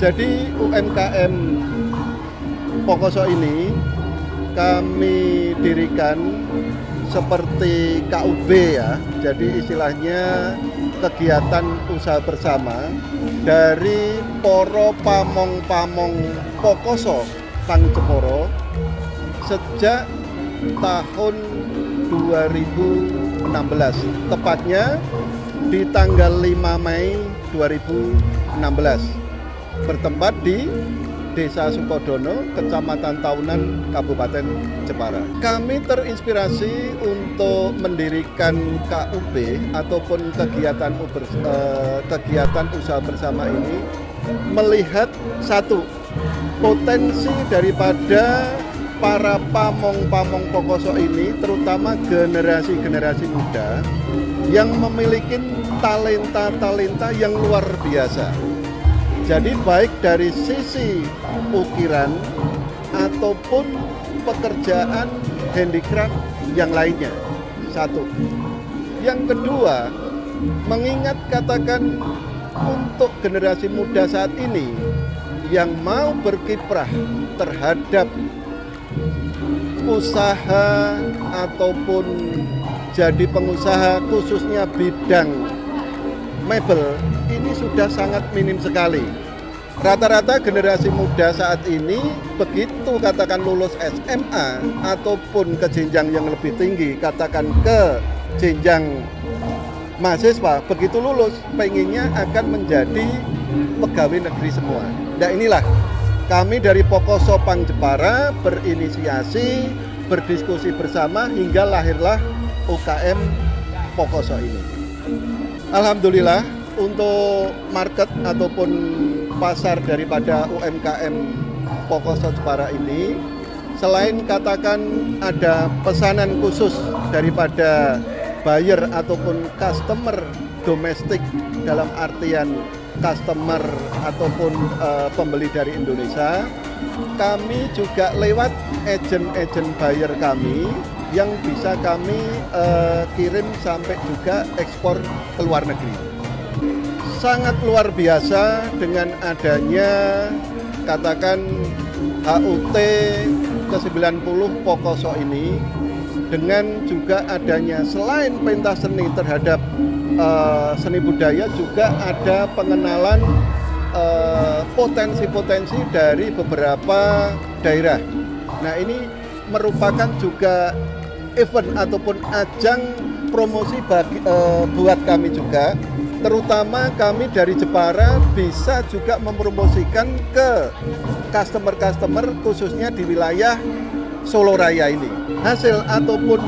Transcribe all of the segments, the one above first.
Jadi UMKM Pokoso ini kami dirikan seperti KUB ya. Jadi istilahnya kegiatan usaha bersama dari poro pamong-pamong Pokoso Pang Jepara sejak tahun 2016, tepatnya di tanggal 5 Mei 2016, bertempat di Desa Sukodono, Kecamatan Taunan, Kabupaten Jepara. Kami terinspirasi untuk mendirikan KUB ataupun kegiatan usaha bersama ini melihat satu, potensi daripada para pamong-pamong Pokoso ini, terutama generasi-generasi muda yang memiliki talenta-talenta yang luar biasa. Jadi baik dari sisi ukiran ataupun pekerjaan handicraft yang lainnya. Satu. Yang kedua, mengingat katakan untuk generasi muda saat ini yang mau berkiprah terhadap usaha ataupun jadi pengusaha khususnya bidang mebel, ini sudah sangat minim sekali. Rata-rata generasi muda saat ini begitu katakan lulus SMA ataupun ke jenjang yang lebih tinggi, katakan ke jenjang mahasiswa, begitu lulus pengennya akan menjadi pegawai negeri semua. Nah inilah kami dari Pokoso Pang Jepara berinisiasi, berdiskusi bersama hingga lahirlah UKM Pokoso ini. Alhamdulillah untuk market ataupun pasar daripada UMKM Pokoso Jepara ini, selain katakan ada pesanan khusus daripada buyer ataupun customer domestik, dalam artian customer ataupun pembeli dari Indonesia, kami juga lewat agen-agen buyer kami yang bisa kami kirim sampai juga ekspor ke luar negeri. Sangat luar biasa dengan adanya katakan HUT ke-90 Pokoso ini, dengan juga adanya selain pentas seni terhadap seni budaya, juga ada pengenalan potensi-potensi dari beberapa daerah. Nah ini merupakan juga event ataupun ajang promosi buat kami juga, terutama kami dari Jepara bisa juga mempromosikan ke customer-customer khususnya di wilayah Solo Raya ini. Hasil ataupun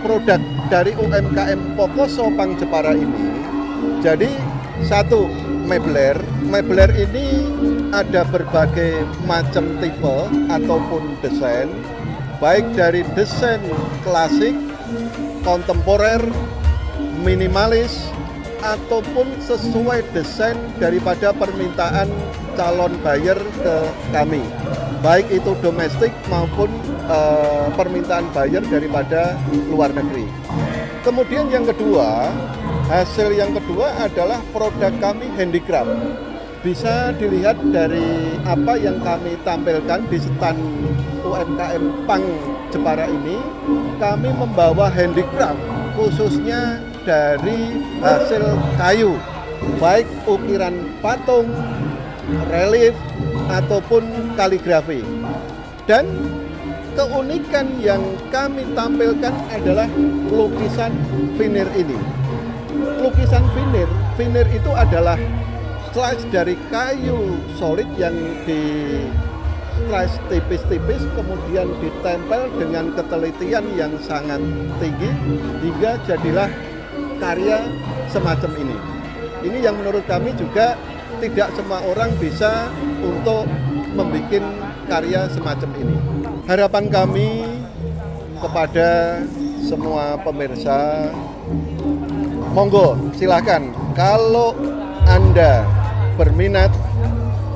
produk dari UMKM Pokoso Pang Jepara ini, jadi satu, mebler. Mebler ini ada berbagai macam tipe ataupun desain, baik dari desain klasik, kontemporer, minimalis, ataupun sesuai desain daripada permintaan calon buyer ke kami, baik itu domestik maupun permintaan buyer daripada luar negeri. Kemudian yang kedua, hasil yang kedua adalah produk kami handicraft. Bisa dilihat dari apa yang kami tampilkan di stand UMKM Pang Jepara ini, kami membawa handicraft khususnya dari hasil kayu, baik ukiran patung, relief, ataupun kaligrafi. Dan keunikan yang kami tampilkan adalah lukisan veneer ini. Lukisan veneer itu adalah slice dari kayu solid yang di slice tipis-tipis, kemudian ditempel dengan ketelitian yang sangat tinggi hingga jadilah karya semacam ini. Ini yang menurut kami juga tidak semua orang bisa untuk membuat karya semacam ini. Harapan kami kepada semua pemirsa, monggo silakan kalau Anda berminat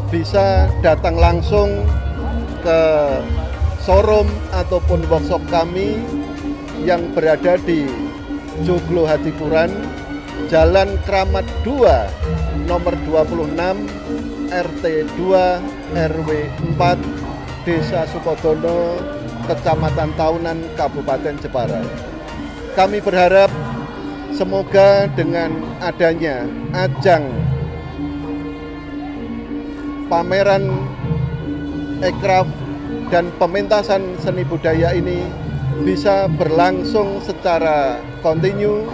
bisa datang langsung ke showroom ataupun workshop kami yang berada di Joglo Hatipuran, Jalan Kramat 2 nomor 26, RT 2 RW 4 Desa Sukodono, Kecamatan Taunan, Kabupaten Jepara. Kami berharap semoga dengan adanya ajang pameran ekraf dan pementasan seni budaya ini bisa berlangsung secara kontinu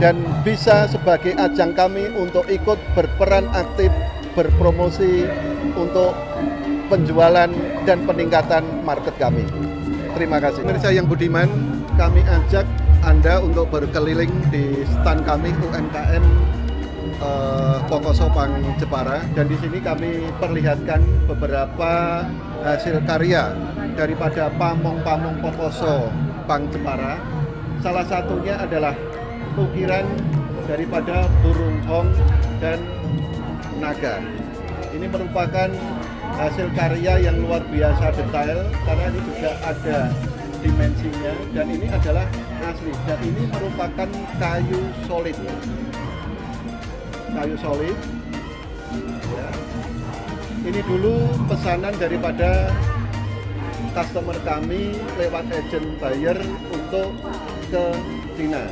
dan bisa sebagai ajang kami untuk ikut berperan aktif berpromosi untuk penjualan dan peningkatan market kami. Terima kasih. Pemirsa yang budiman, kami ajak Anda untuk berkeliling di stand kami UMKM Pokoso Pang Jepara, dan di sini kami perlihatkan beberapa hasil karya daripada pamong-pamong Pokoso Pang Jepara. Salah satunya adalah ukiran daripada burung hong dan naga. Ini merupakan hasil karya yang luar biasa detail karena ini juga ada dimensinya, dan ini adalah asli, dan ini merupakan kayu solid. Kayu solid ya. Ini dulu pesanan daripada customer kami lewat agent buyer untuk ke Cina.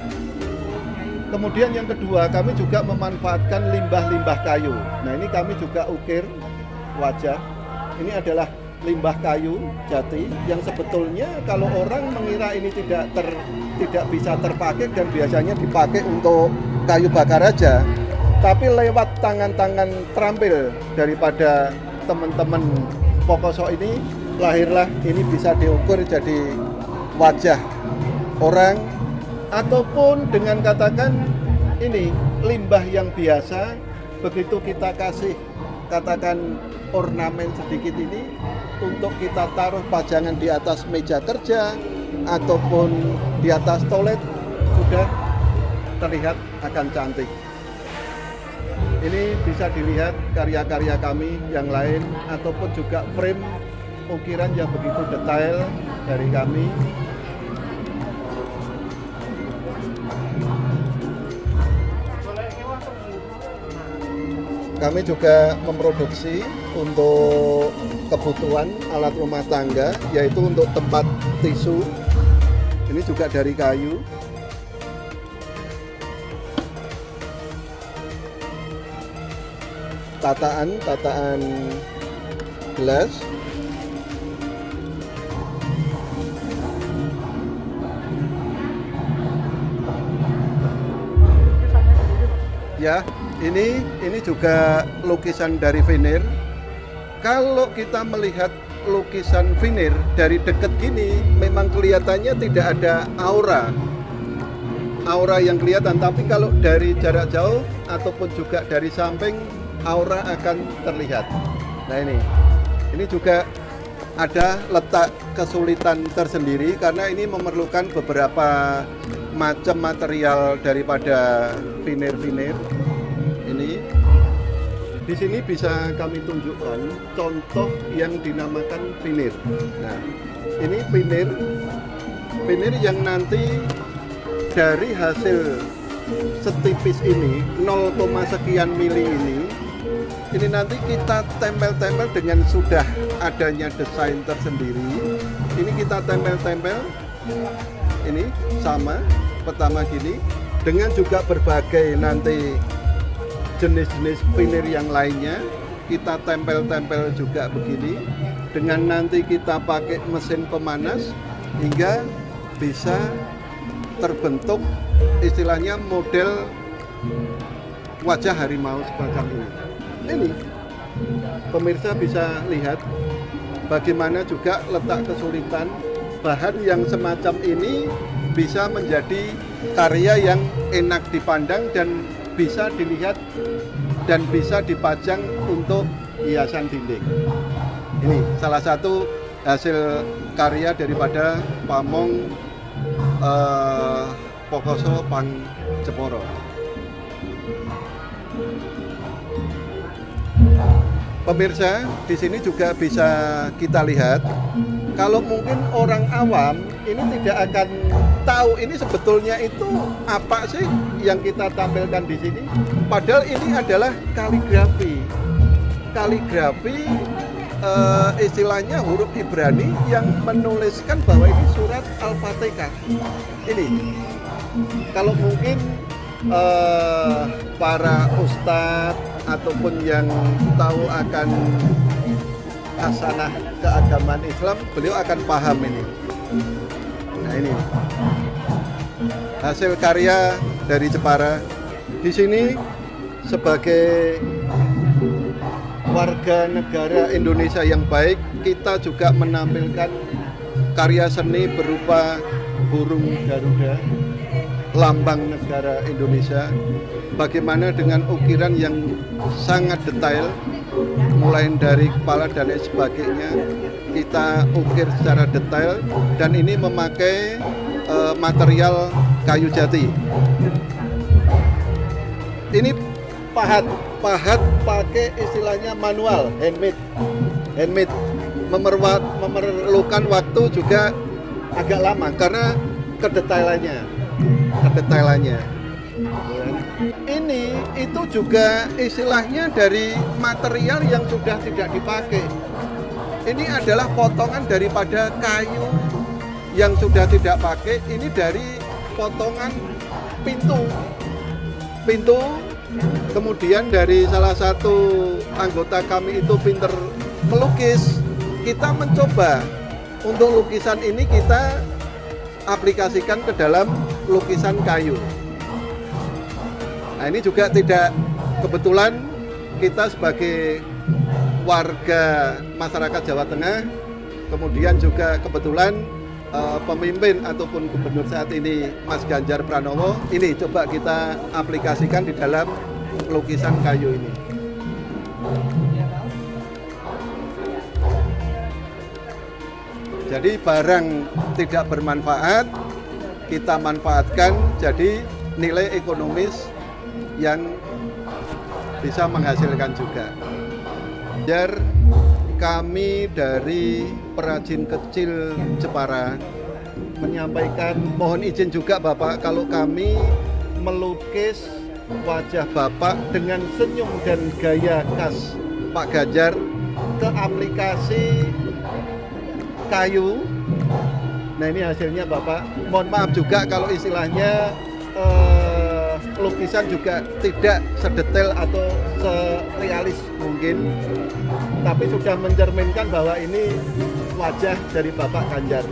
Kemudian yang kedua, kami juga memanfaatkan limbah-limbah kayu. Nah, ini kami juga ukir wajah. Ini adalah limbah kayu jati yang sebetulnya kalau orang mengira ini tidak bisa terpakai dan biasanya dipakai untuk kayu bakar aja. Tapi lewat tangan-tangan terampil daripada teman-teman Pokoso ini, lahirlah ini bisa diukur jadi wajah orang, ataupun dengan katakan ini limbah yang biasa, begitu kita kasih katakan ornamen sedikit ini untuk kita taruh pajangan di atas meja kerja ataupun di atas toilet, sudah terlihat akan cantik. Ini bisa dilihat karya-karya kami yang lain ataupun juga frame ukiran yang begitu detail dari kami. Kami juga memproduksi untuk kebutuhan alat rumah tangga, yaitu untuk tempat tisu. Ini juga dari kayu. Tataan gelas. Ya, ini juga lukisan dari veneer. Kalau kita melihat lukisan veneer dari dekat gini, memang kelihatannya tidak ada aura yang kelihatan, tapi kalau dari jarak jauh ataupun juga dari samping, aura akan terlihat. Nah, ini juga ada letak kesulitan tersendiri karena ini memerlukan beberapa macam material daripada veneer. Ini di sini bisa kami tunjukkan contoh yang dinamakan veneer. Nah, ini veneer yang nanti dari hasil setipis ini 0, sekian mili ini nanti kita tempel-tempel dengan sudah adanya desain tersendiri. Ini kita tempel-tempel, ini sama pertama gini, dengan juga berbagai nanti jenis-jenis veneer yang lainnya kita tempel-tempel juga begini, dengan nanti kita pakai mesin pemanas hingga bisa terbentuk istilahnya model wajah harimau semacam ini. Ini pemirsa bisa lihat bagaimana juga letak kesulitan bahan yang semacam ini bisa menjadi karya yang enak dipandang dan bisa dilihat dan bisa dipajang untuk hiasan dinding. Ini salah satu hasil karya daripada pamong Pokoso Pang Jepara. Pemirsa, di sini juga bisa kita lihat, kalau mungkin orang awam ini tidak akan tahu ini sebetulnya itu apa sih yang kita tampilkan di sini. Padahal ini adalah kaligrafi. kaligrafi istilahnya huruf Ibrani yang menuliskan bahwa ini surat Al-Fatihah. Ini kalau mungkin para ustadz ataupun yang tahu akan hasanah keagamaan Islam, beliau akan paham ini. Nah, ini hasil karya dari Jepara. Di sini sebagai warga negara Indonesia yang baik, kita juga menampilkan karya seni berupa burung Garuda, lambang negara Indonesia. Bagaimana dengan ukiran yang sangat detail, mulai dari kepala dan lain sebagainya, kita ukir secara detail, dan ini memakai material kayu jati. Ini pahat pakai istilahnya manual, handmade. Memerlukan waktu juga agak lama karena kedetailannya. Ini itu juga istilahnya dari material yang sudah tidak dipakai. Ini adalah potongan daripada kayu yang sudah tidak pakai. Ini dari potongan pintu. Kemudian dari salah satu anggota kami itu pinter melukis, kita mencoba untuk lukisan ini kita aplikasikan ke dalam lukisan kayu. Nah, ini juga tidak kebetulan, kita sebagai warga masyarakat Jawa Tengah, kemudian juga kebetulan pemimpin ataupun gubernur saat ini Mas Ganjar Pranowo, ini coba kita aplikasikan di dalam lukisan kayu ini. Jadi barang tidak bermanfaat kita manfaatkan jadi nilai ekonomis yang bisa menghasilkan juga. Jar kami dari perajin kecil Jepara menyampaikan mohon izin juga Bapak kalau kami melukis wajah Bapak dengan senyum dan gaya khas Pak Ganjar ke aplikasi kayu. Nah, ini hasilnya Bapak. Mohon maaf juga kalau istilahnya lukisan juga tidak sedetail atau serealis mungkin, tapi sudah mencerminkan bahwa ini wajah dari Bapak Ganjar.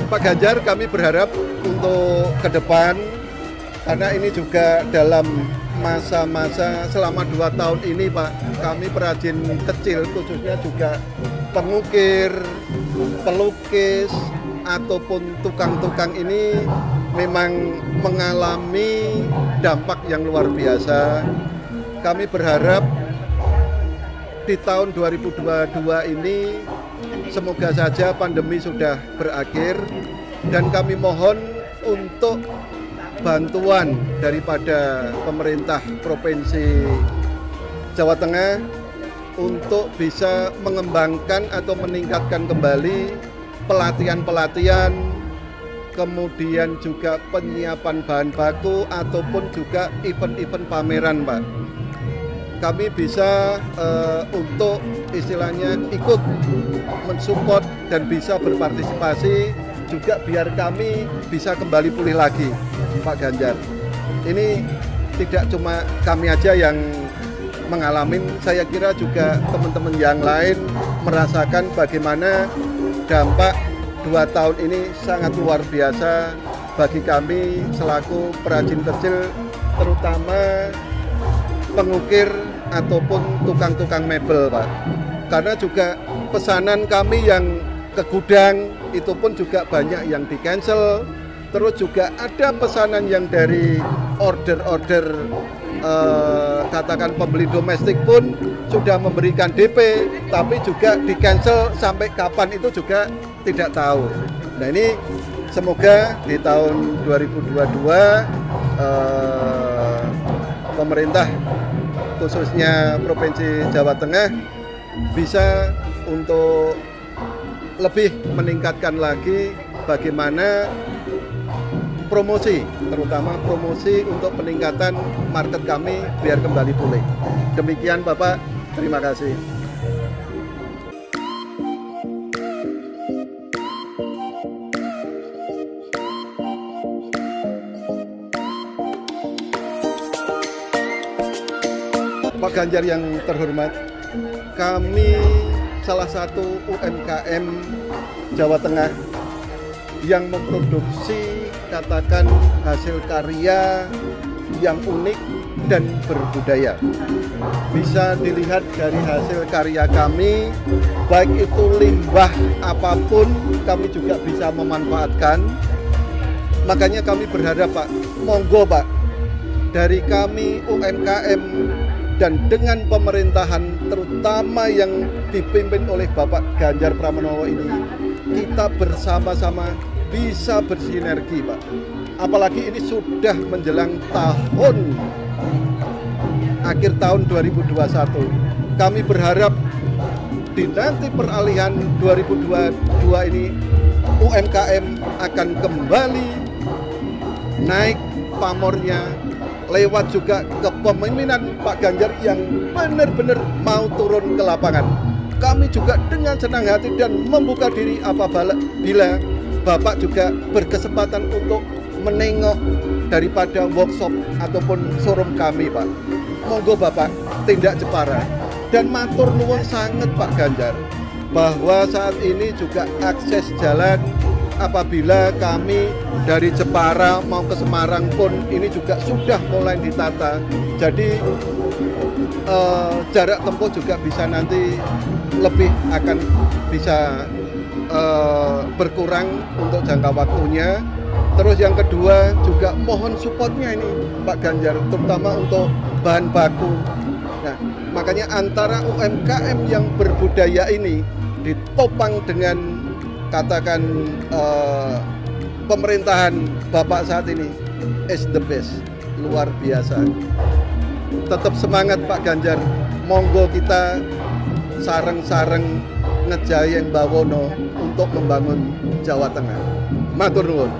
Pak Ganjar, kami berharap untuk ke depan, karena ini juga dalam masa-masa selama 2 tahun ini Pak, kami perajin kecil khususnya juga pengukir, pelukis, ataupun tukang-tukang ini memang mengalami dampak yang luar biasa. Kami berharap di tahun 2022 ini semoga saja pandemi sudah berakhir, dan kami mohon untuk bantuan daripada pemerintah Provinsi Jawa Tengah untuk bisa mengembangkan atau meningkatkan kembali pelatihan-pelatihan, kemudian juga penyiapan bahan baku ataupun juga event-event pameran Pak. Kami bisa untuk istilahnya ikut mensupport dan bisa berpartisipasi juga biar kami bisa kembali pulih lagi Pak Ganjar. Ini tidak cuma kami aja yang mengalami, saya kira juga teman-teman yang lain merasakan bagaimana dampak 2 tahun ini sangat luar biasa bagi kami selaku perajin kecil, terutama pengukir ataupun tukang-tukang mebel Pak. Karena juga pesanan kami yang ke gudang itu pun juga banyak yang di cancel. Terus juga ada pesanan yang dari order-order katakan pembeli domestik pun sudah memberikan DP, tapi juga di cancel sampai kapan itu juga tidak tahu. Nah, ini semoga di tahun 2022 pemerintah khususnya Provinsi Jawa Tengah bisa untuk lebih meningkatkan lagi bagaimana promosi, terutama promosi untuk peningkatan market kami biar kembali pulih. Demikian Bapak, terima kasih. Pak Ganjar yang terhormat, kami salah satu UMKM Jawa Tengah yang memproduksi katakan hasil karya yang unik dan berbudaya. Bisa dilihat dari hasil karya kami, baik itu limbah apapun kami juga bisa memanfaatkan. Makanya kami berharap Pak, monggo Pak, dari kami UMKM dan dengan pemerintahan terutama yang dipimpin oleh Bapak Ganjar Pranowo ini, kita bersama-sama bisa bersinergi Pak. Apalagi ini sudah menjelang akhir tahun 2021. Kami berharap di nanti peralihan 2022 ini UMKM akan kembali naik pamornya, lewat juga kepemimpinan Pak Ganjar yang benar-benar mau turun ke lapangan. Kami juga dengan senang hati dan membuka diri apabila Bapak juga berkesempatan untuk menengok daripada workshop ataupun showroom kami Pak. Monggo Bapak tindak Jepara dan matur nuwun sangat Pak Ganjar bahwa saat ini juga akses jalan apabila kami dari Jepara mau ke Semarang pun ini juga sudah mulai ditata. Jadi jarak tempuh juga bisa nanti lebih akan bisa berkurang untuk jangka waktunya. Terus yang kedua juga mohon supportnya ini Pak Ganjar, terutama untuk bahan baku. Nah, makanya antara UMKM yang berbudaya ini ditopang dengan katakan pemerintahan Bapak saat ini is the best, luar biasa. Tetap semangat Pak Ganjar, monggo kita sareng-sareng ngejayeng bawono untuk membangun Jawa Tengah. Matur nuwun.